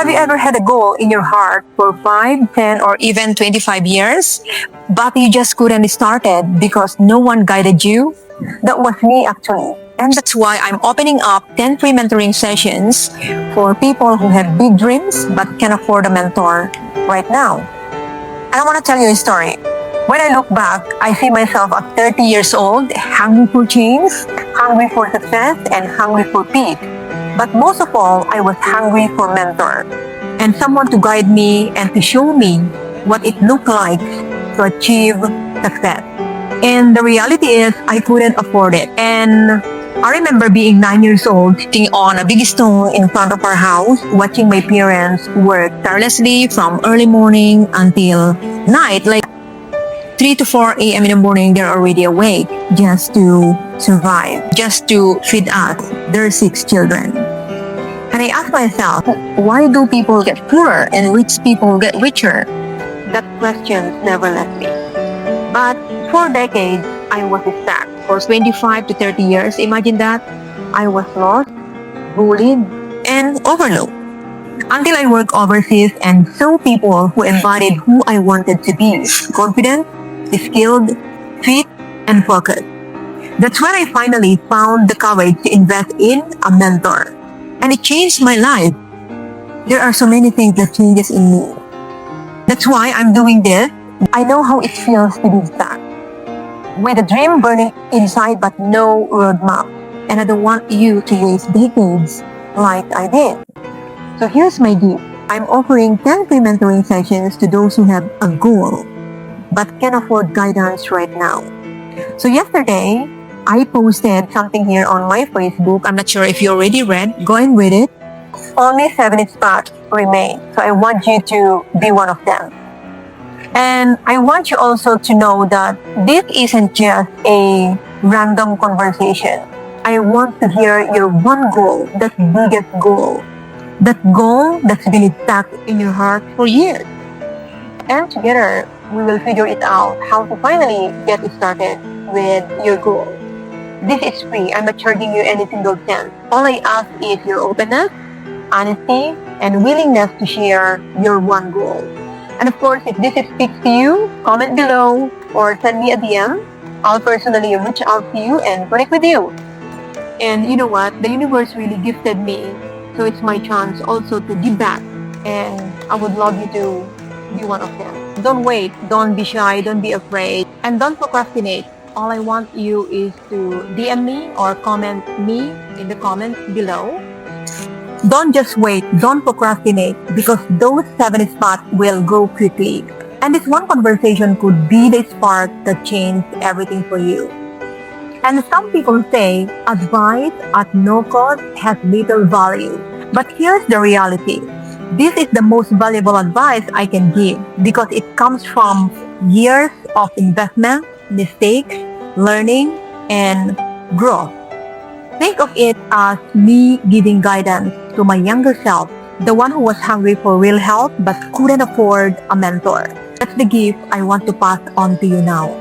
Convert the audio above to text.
Have you ever had a goal in your heart for 5, 10, or even 25 years, but you just couldn't start it because no one guided you? That was me actually. And that's why I'm opening up 10 free mentoring sessions for people who have big dreams but can't afford a mentor right now. And I want to tell you a story. When I look back, I see myself at 30 years old, hungry for change, hungry for success, and hungry for peace. But most of all, I was hungry for a mentor and someone to guide me and to show me what it looked like to achieve success. And the reality is, I couldn't afford it. And I remember being 9 years old, sitting on a big stone in front of our house, watching my parents work tirelessly from early morning until night, like 3 to 4 a.m. in the morning, they're already awake just to survive, just to feed us, their 6 children. And I asked myself, why do people get poorer and rich people get richer? That question never left me. But for decades, I was stuck. For 25 to 30 years, imagine that, I was lost, bullied, and overlooked. Until I worked overseas and saw people who embodied who I wanted to be, confident, skilled, fit, and focused. That's when I finally found the courage to invest in a mentor. And it changed my life. There are so many things that changes in me. That's why I'm doing this. I know how it feels to be stuck, with a dream burning inside but no roadmap. And I don't want you to waste decades like I did. So here's my gift. I'm offering 10 free mentoring sessions to those who have a goal but can't afford guidance right now. So yesterday, I posted something here on my Facebook. I'm not sure if you already read. Go and read it. Only 7 spots remain. So I want you to be one of them. And I want you also to know that this isn't just a random conversation. I want to hear your one goal, that biggest goal. That goal that's been stuck in your heart for years. And together, we will figure it out how to finally get started with your goal. This is free. I'm not charging you any single cent. All I ask is your openness, honesty, and willingness to share your one goal. And of course, if this speaks to you, comment below or send me a DM. I'll personally reach out to you and connect with you. And you know what? The universe really gifted me. So it's my chance also to give back. And I would love you to be one of them. Don't wait. Don't be shy. Don't be afraid. And don't procrastinate. All I want you is to DM me or comment me in the comments below. Don't just wait. Don't procrastinate because those 7 spots will go quickly. And this one conversation could be the spark that changed everything for you. And some people say advice at no cost has little value. But here's the reality. This is the most valuable advice I can give because it comes from years of investment, mistakes, learning, and growth. Think of it as me giving guidance to my younger self, the one who was hungry for real help but couldn't afford a mentor. That's the gift I want to pass on to you now.